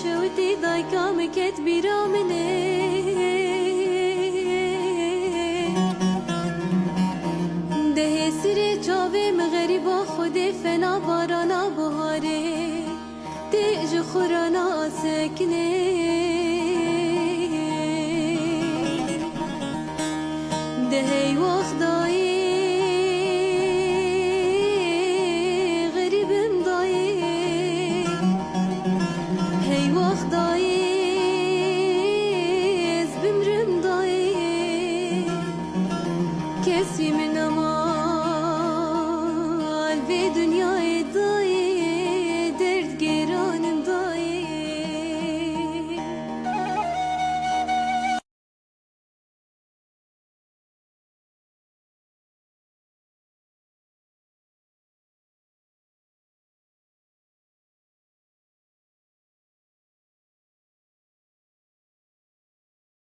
شودی دای کام کت بیرامنه ده سر چاوه مغریبا خود فنا بارانا بهاره ده جخورانا سکنه